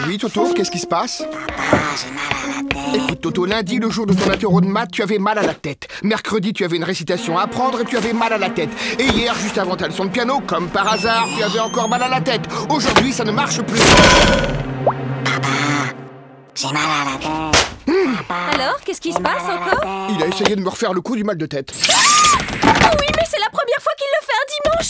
Oui, Toto, qu'est-ce qui se passe? Papa, j'ai mal à la tête. Écoute, Toto, lundi, le jour de ton interro de maths, tu avais mal à la tête. Mercredi, tu avais une récitation à apprendre et tu avais mal à la tête. Et hier, juste avant ta leçon de piano, comme par hasard, tu avais encore mal à la tête. Aujourd'hui, ça ne marche plus. Papa, j'ai mal à la tête. Alors, qu'est-ce qui se passe encore? Il a essayé de me refaire le coup du mal de tête. Oh oui, mais c'est la première fois qu'il le fait un dimanche.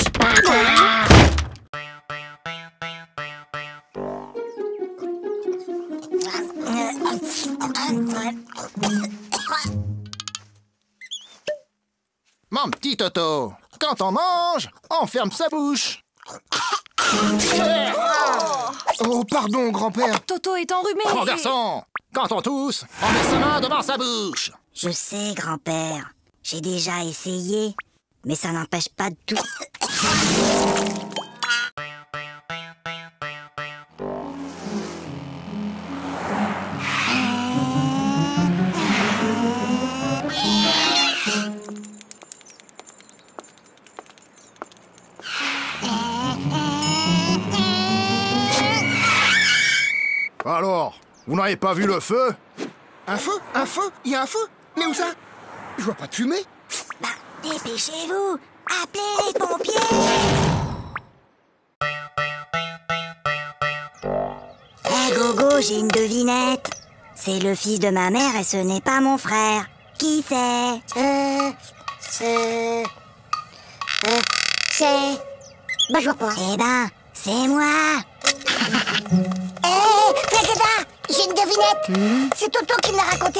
Mon petit Toto, quand on mange, on ferme sa bouche. Oh, pardon, grand-père. Toto est enrhumé. Mon garçon, quand on tousse, on met sa main devant sa bouche. Je sais, grand-père. J'ai déjà essayé, mais ça n'empêche pas de tout. Alors, vous n'avez pas vu le feu? Un feu? Un feu? Il y a un feu? Mais où ça? Je vois pas de fumée. Bah, dépêchez-vous. Appelez les pompiers. Hé, Gogo, j'ai une devinette. C'est le fils de ma mère et ce n'est pas mon frère. Qui c'est? C'est... Bah, je vois pas. Eh ben, c'est moi. Hé, Frédéda, j'ai une devinette. C'est Toto qui me l'a raconté.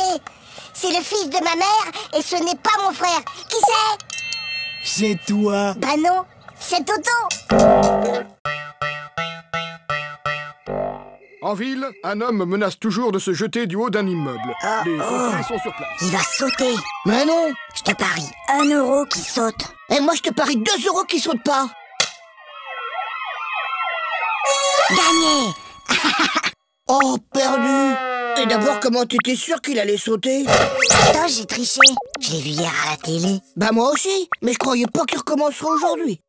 C'est le fils de ma mère et ce n'est pas mon frère. Qui c'est? C'est toi. Bah non, c'est Toto. En ville, un homme menace toujours de se jeter du haut d'un immeuble. Les pompiers sont sur place. Il va sauter. Mais non. Je te parie 1 euro qui saute. Et moi, je te parie 2 euros qui sautent pas. Gagné. Oh, perdu. Et d'abord, comment t'étais sûr qu'il allait sauter? Attends, j'ai triché. Je l'ai vu hier à la télé. Bah moi aussi, mais je croyais pas qu'il recommencerait aujourd'hui.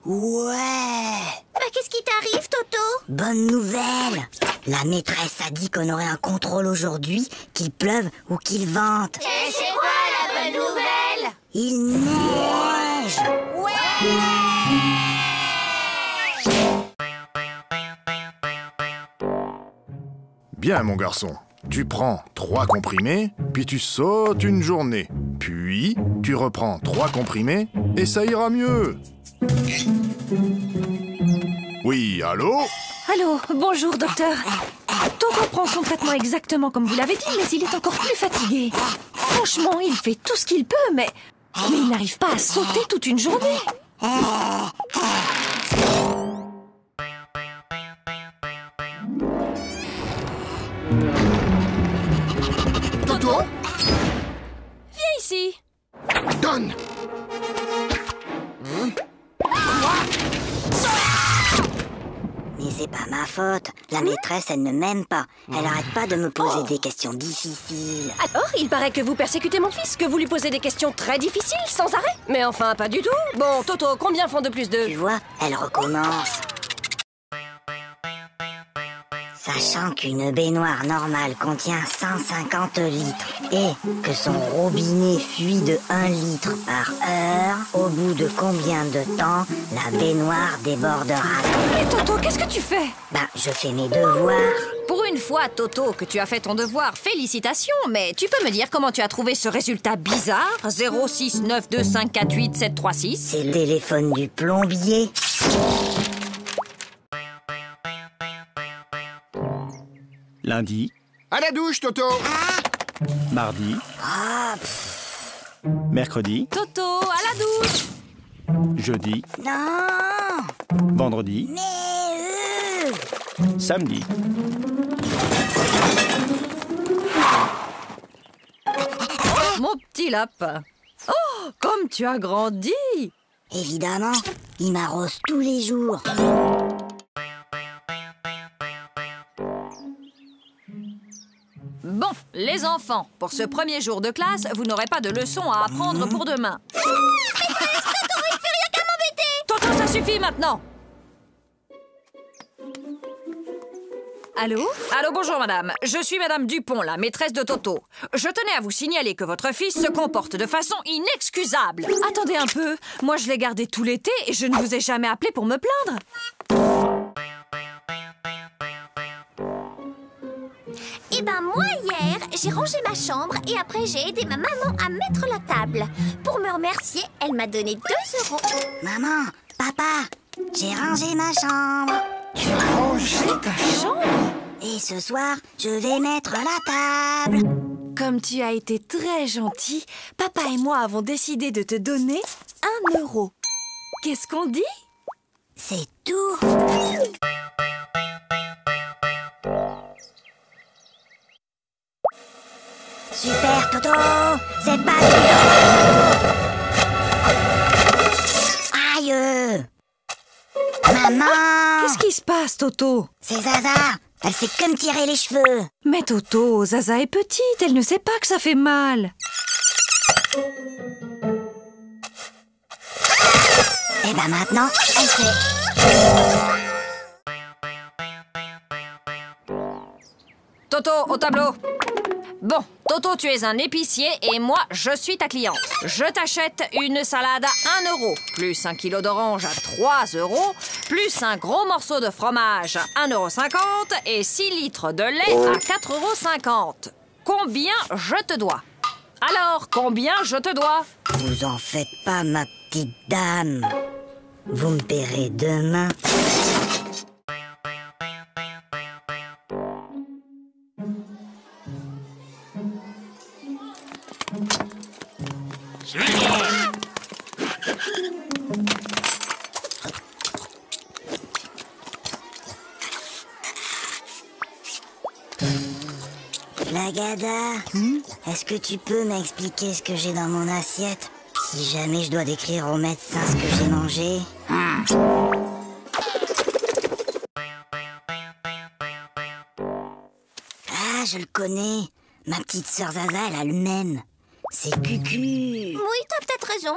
Ouais. Bah, qu'est-ce qui t'arrive, Toto? Bonne nouvelle. La maîtresse a dit qu'on aurait un contrôle aujourd'hui, qu'il pleuve ou qu'il vente. Et c'est quoi la bonne nouvelle? Il neige. Bien, mon garçon. Tu prends 3 comprimés, puis tu sautes une journée. Puis, tu reprends 3 comprimés, et ça ira mieux. Oui, allô? Allô, bonjour, docteur. Toto prend son traitement exactement comme vous l'avez dit, mais il est encore plus fatigué. Franchement, il fait tout ce qu'il peut, mais il n'arrive pas à sauter toute une journée. Toto, Viens ici. donne. Mais c'est pas ma faute. La maîtresse, elle ne m'aime pas. Elle arrête pas de me poser des questions difficiles. Alors, il paraît que vous persécutez mon fils, que vous lui posez des questions très difficiles, sans arrêt. Mais enfin, pas du tout. Bon, Toto, combien font de plus Tu 2? vois, elle recommence. Sachant qu'une baignoire normale contient 150 litres et que son robinet fuit de 1 litre par heure, au bout de combien de temps la baignoire débordera? Mais Toto, qu'est-ce que tu fais? Bah, je fais mes devoirs. Pour une fois, Toto, que tu as fait ton devoir, félicitations, mais tu peux me dire comment tu as trouvé ce résultat bizarre? 06925487736. C'est le téléphone du plombier. Lundi, À la douche, Toto. mardi, mercredi, Toto, à la douche. jeudi, Non, vendredi, mais samedi. Mon petit lapin. Oh, comme tu as grandi. évidemment, il m'arrose tous les jours. Bon, les enfants, pour ce premier jour de classe, vous n'aurez pas de leçons à apprendre pour demain. Maîtresse, Toto, il fait rien qu'à m'embêter. Toto, ça suffit maintenant. Allô? Allô, bonjour madame. Je suis madame Dupont, la maîtresse de Toto. Je tenais à vous signaler que votre fils se comporte de façon inexcusable. Attendez un peu. Moi, je l'ai gardé tout l'été et je ne vous ai jamais appelé pour me plaindre. Eh ben moi, hier, j'ai rangé ma chambre et après j'ai aidé ma maman à mettre la table. Pour me remercier, elle m'a donné 2 €. Maman, papa, j'ai rangé ma chambre. Tu as rangé ta chambre? Et ce soir, je vais mettre la table. Comme tu as été très gentil, papa et moi avons décidé de te donner 1 €. Qu'est-ce qu'on dit? C'est tout. Super Toto, c'est pas du Aïe. Maman, Qu'est-ce qui se passe, Toto? c'est Zaza. Elle fait que me tirer les cheveux. Mais Toto, Zaza est petite, elle ne sait pas que ça fait mal. Et ben maintenant, elle sait. Toto, au tableau. Bon, Toto, tu es un épicier et moi, je suis ta cliente. Je t'achète une salade à 1 €, plus 1 kilo d'orange à 3 €, plus un gros morceau de fromage à 1,50 € et 6 litres de lait à 4,50 €. Combien je te dois? Alors, combien je te dois? Vous en faites pas, ma petite dame. Vous me paierez demain. Flagada, est-ce que tu peux m'expliquer ce que j'ai dans mon assiette? Si jamais je dois décrire au médecin ce que j'ai mangé. Ah, je le connais. Ma petite sœur Zaza, elle a le même. C'est Cucu. Oui, t'as peut-être raison.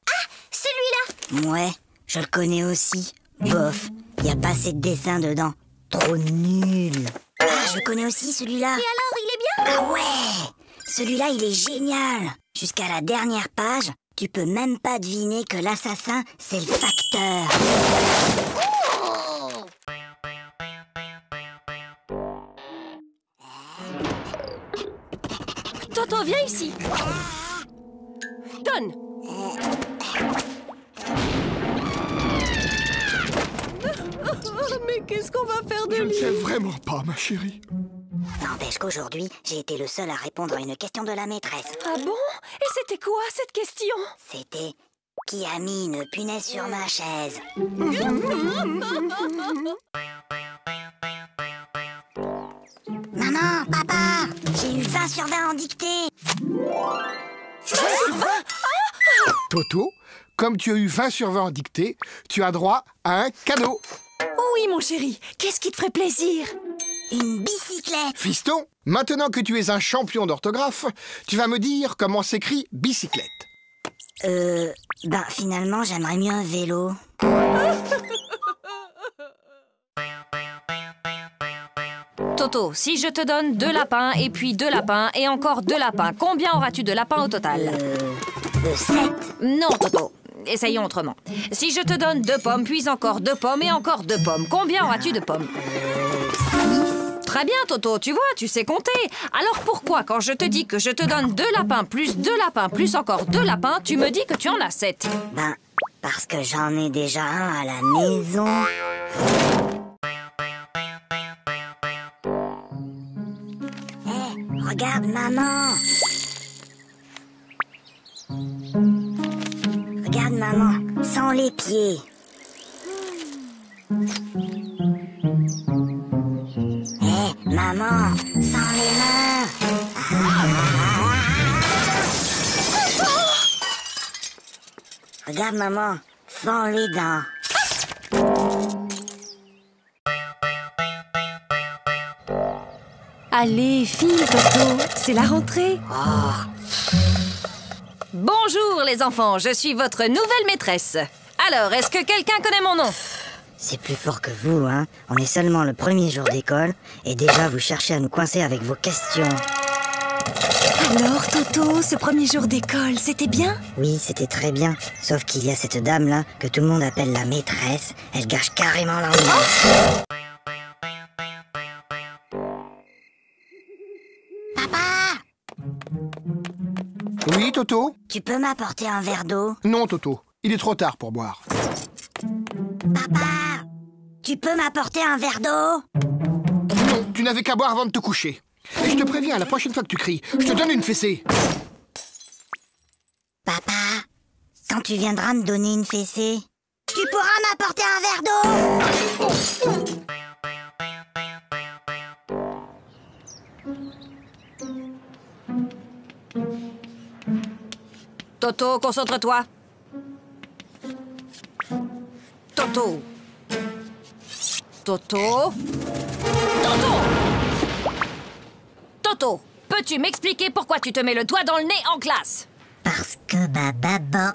Ah, celui-là. Ouais, je le connais aussi. Bof, y a pas assez de dessin dedans. Trop nul. Ah, je le connais aussi celui-là. Et alors, il est bien? Ah ouais, celui-là, il est génial. Jusqu'à la dernière page, tu peux même pas deviner que l'assassin, c'est le facteur. Toto, viens ici. Donne. Mais qu'est-ce qu'on va faire de Je ne lui? sais vraiment pas, ma chérie. N'empêche qu'aujourd'hui, j'ai été le seul à répondre à une question de la maîtresse. Ah bon? Et c'était quoi cette question? C'était « Qui a mis une punaise sur ma chaise ?» Maman, papa, j'ai eu 20 sur 20 en dictée. Toto, comme tu as eu 20 sur 20 en dictée, tu as droit à un cadeau. Oui, mon chéri. Qu'est-ce qui te ferait plaisir? Une bicyclette. Fiston, maintenant que tu es un champion d'orthographe, tu vas me dire comment s'écrit bicyclette. Ben finalement, j'aimerais mieux un vélo. Toto, si je te donne 2 lapins et puis 2 lapins et encore 2 lapins, combien auras-tu de lapins au total? 7. Non, Toto. Essayons autrement. Si je te donne 2 pommes, puis encore 2 pommes et encore 2 pommes, combien auras-tu de pommes? 6. Très bien, Toto, tu vois, tu sais compter. Alors pourquoi, quand je te dis que je te donne 2 lapins, plus 2 lapins, plus encore 2 lapins, tu me dis que tu en as 7? Ben, parce que j'en ai déjà un à la maison. Regarde, maman. Regarde, maman, sans les pieds. Maman, sans les mains. Regarde, maman, sans les dents. Allez, file, Toto, c'est la rentrée. Bonjour les enfants, je suis votre nouvelle maîtresse. Alors, est-ce que quelqu'un connaît mon nom? C'est plus fort que vous, hein. On est seulement le premier jour d'école et déjà vous cherchez à nous coincer avec vos questions. Alors, Toto, ce premier jour d'école, c'était bien? Oui, c'était très bien. Sauf qu'il y a cette dame-là que tout le monde appelle la maîtresse. Elle gâche carrément l'ambiance. Papa! Oui, Toto? Tu peux m'apporter un verre d'eau? Non, Toto. Il est trop tard pour boire. Papa! Tu peux m'apporter un verre d'eau? Non, tu n'avais qu'à boire avant de te coucher. Et je te préviens, la prochaine fois que tu cries, je te donne une fessée. Papa, quand tu viendras me donner une fessée, tu pourras m'apporter un verre d'eau? Toto, concentre-toi. Toto. Toto. Toto. Toto, peux-tu m'expliquer pourquoi tu te mets le doigt dans le nez en classe? Parce que ma maman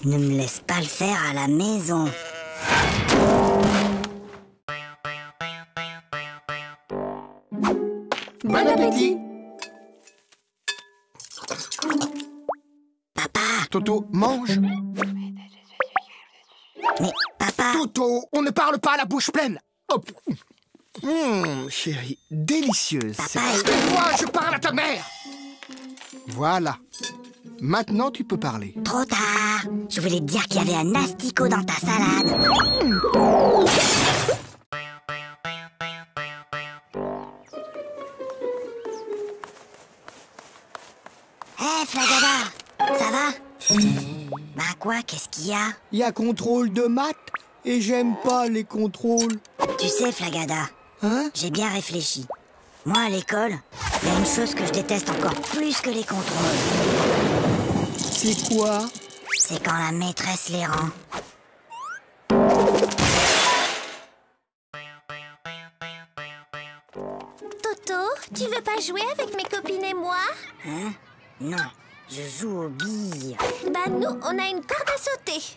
ne me laisse pas le faire à la maison. Bon appétit. Papa, Toto, mange. mais papa, Toto, on ne parle pas à la bouche pleine. Hop. Chérie, délicieuse. Papa, Moi, je parle à ta mère. Voilà. Maintenant, tu peux parler. trop tard. Je voulais te dire qu'il y avait un asticot dans ta salade. Hé, Flagada, ça va? Bah quoi, qu'est-ce qu'il y a? Il y a contrôle de maths et j'aime pas les contrôles. Tu sais, Flagada, Hein? j'ai bien réfléchi. Moi, à l'école, il y a une chose que je déteste encore plus que les contrôles. C'est quoi? C'est quand la maîtresse les rend. Toto, tu veux pas jouer avec mes copines et moi? Hein? Non, je joue aux billes. Bah nous, on a une corde à sauter.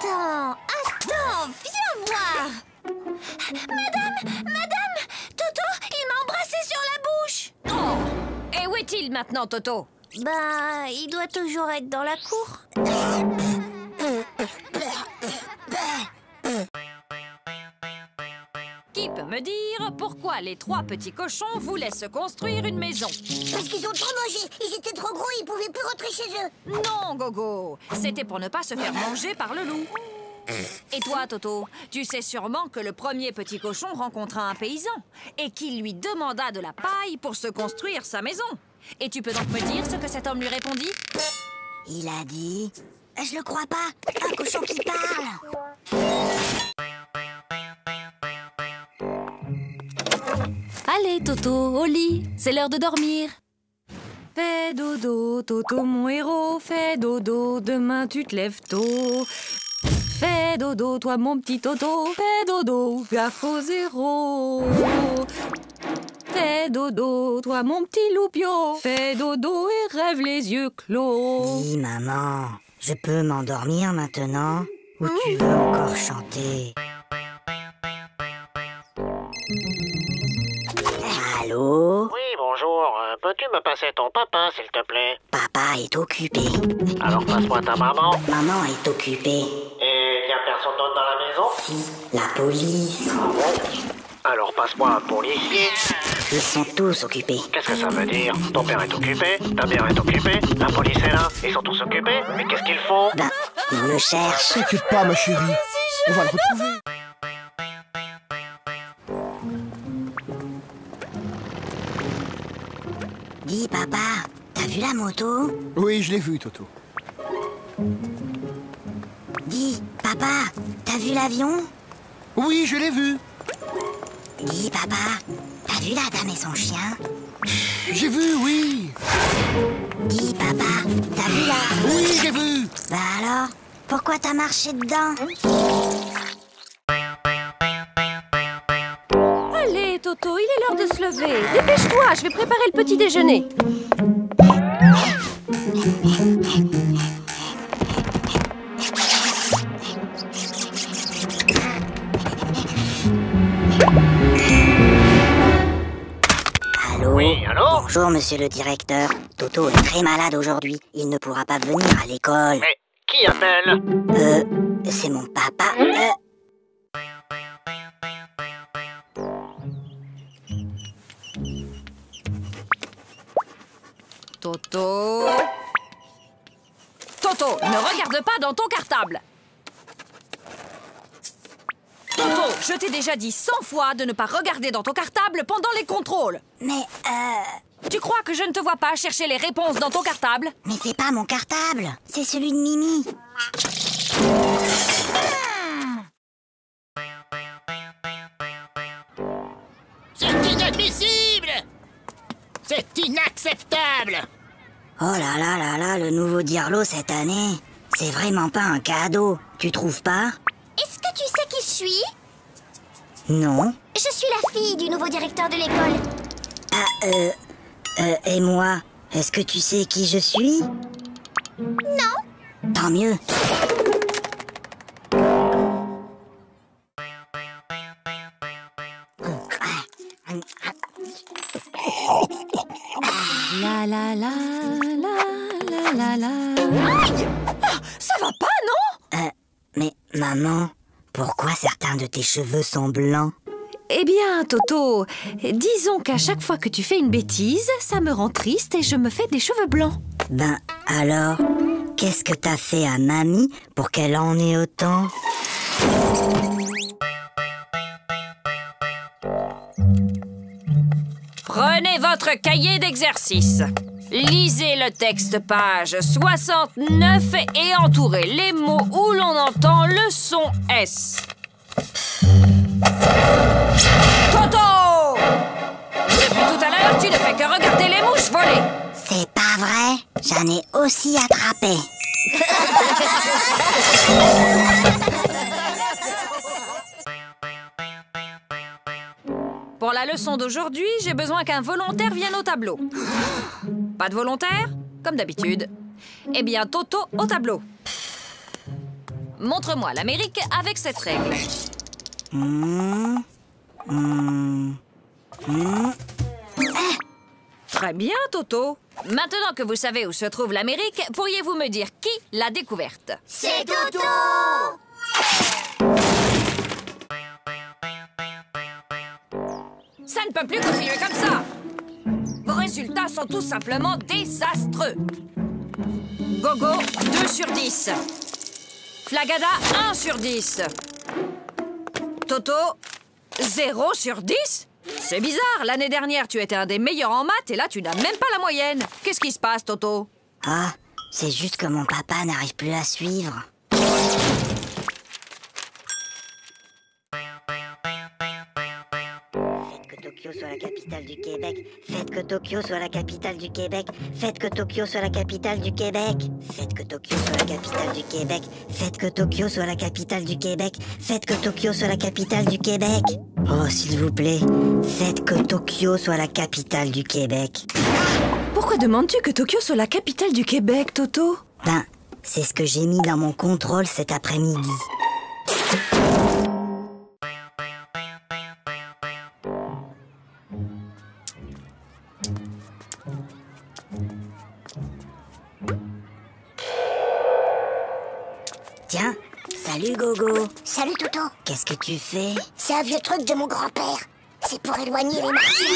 Attends, viens voir. Madame, Toto, il m'a embrassé sur la bouche. Oh! Et où est-il maintenant, Toto? Bah, il doit toujours être dans la cour. Qui peut me dire pourquoi les trois petits cochons voulaient se construire une maison? Parce qu'ils ont trop mangé, ils étaient trop gros, ils pouvaient plus rentrer chez eux. Non, Gogo, c'était pour ne pas se faire manger par le loup. Et toi, Toto, tu sais sûrement que le premier petit cochon rencontra un paysan et qu'il lui demanda de la paille pour se construire sa maison. Et tu peux donc me dire ce que cet homme lui répondit? Il a dit... Je le crois pas, un cochon qui parle. Allez, Toto, au lit, c'est l'heure de dormir. Fais dodo, Toto, mon héros, fais dodo, demain tu te lèves tôt. Fais dodo, toi mon petit Toto, fais dodo, gaffe au zéro. Fais dodo, toi mon petit loupio, fais dodo et rêve les yeux clos. Dis, maman, je peux m'endormir maintenant? Ou tu veux encore chanter? Allô? Oui, bonjour. Peux-tu me passer ton papa, s'il te plaît? Papa est occupé. Alors passe-moi ta maman. Maman est occupée. Et y a personne d'autre dans la maison? Si, la police. Alors passe-moi un policier. Ils sont tous occupés. Qu'est-ce que ça veut dire? Ton père est occupé, ta mère est occupée, la police est là, ils sont tous occupés. Mais qu'est-ce qu'ils font? Ben, ils me cherchent. T'inquiète pas, ma chérie. On va le retrouver. Dis, papa, t'as vu la moto? Oui, je l'ai vu, Toto. Dis, papa, t'as vu l'avion? Oui, je l'ai vu. Dis, papa, t'as vu la dame et son chien? J'ai vu, oui. Dis, papa, t'as vu la... Oui, j'ai vu. Bah alors, pourquoi t'as marché dedans? Allez, Toto, il est l'heure de se lever. Dépêche-toi, je vais préparer le petit déjeuner. Allô? Oui, allô? Bonjour, monsieur le directeur. Toto est très malade aujourd'hui. Il ne pourra pas venir à l'école. Mais qui appelle? C'est mon papa. Toto... Toto, ne regarde pas dans ton cartable. Toto, je t'ai déjà dit 100 fois de ne pas regarder dans ton cartable pendant les contrôles. Mais, Tu crois que je ne te vois pas chercher les réponses dans ton cartable? mais c'est pas mon cartable. C'est celui de Mimi. C'est inadmissible! C'est inacceptable! Oh là là là là, le nouveau Dirlo cette année. C'est vraiment pas un cadeau. Tu trouves pas? Est-ce que tu sais qui je suis? Non. Je suis la fille du nouveau directeur de l'école. Et moi, est-ce que tu sais qui je suis? Non? Tant mieux. La la la la la la la. Aïe! Ah, ça va pas, non? Mais maman, pourquoi certains de tes cheveux sont blancs? Eh bien, Toto, disons qu'à chaque fois que tu fais une bêtise, ça me rend triste et je me fais des cheveux blancs. Ben alors, qu'est-ce que t'as fait à mamie pour qu'elle en ait autant? Prenez votre cahier d'exercice. Lisez le texte page 69 et entourez les mots où l'on entend le son S. Toto! Depuis tout à l'heure, tu ne fais que regarder les mouches voler. C'est pas vrai, j'en ai aussi attrapé. Pour la leçon d'aujourd'hui, j'ai besoin qu'un volontaire vienne au tableau. Pas de volontaire? Comme d'habitude. Eh bien, Toto au tableau. Montre-moi l'Amérique avec cette règle. Très bien, Toto. Maintenant que vous savez où se trouve l'Amérique, pourriez-vous me dire qui l'a découverte? C'est Toto! Ça ne peut plus continuer comme ça. Vos résultats sont tout simplement désastreux. Gogo, 2 sur 10. Flagada, 1 sur 10. Toto, 0 sur 10? C'est bizarre, l'année dernière, tu étais un des meilleurs en maths et là, tu n'as même pas la moyenne. Qu'est-ce qui se passe, Toto? Ah, c'est juste que mon papa n'arrive plus à suivre. Tokyo soit la capitale du Québec. Faites que Tokyo soit la capitale du Québec. Faites que Tokyo soit la capitale du Québec. Faites que Tokyo soit la capitale du Québec. Faites que Tokyo soit la capitale du Québec. Faites que Tokyo soit la capitale du Québec. Oh, s'il vous plaît, faites que Tokyo soit la capitale du Québec. Pourquoi demandes-tu que Tokyo soit la capitale du Québec, Toto? Ben, c'est ce que j'ai mis dans mon contrôle cet après-midi. Tiens, salut Gogo. Salut Toto. Qu'est-ce que tu fais? C'est un vieux truc de mon grand-père. C'est pour éloigner les martiens.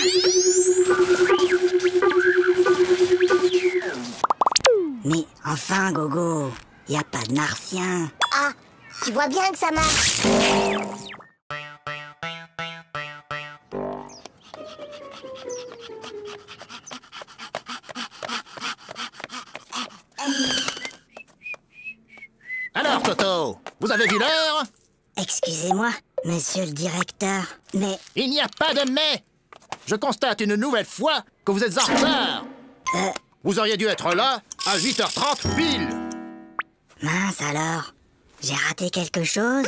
Mais enfin Gogo, y a pas de martien. Ah, tu vois bien que ça marche. Alors, Toto, vous avez vu l'heure? Excusez-moi, monsieur le directeur, mais... Il n'y a pas de mais. Je constate une nouvelle fois que vous êtes en retard. Vous auriez dû être là à 8h30 pile. Mince alors, j'ai raté quelque chose?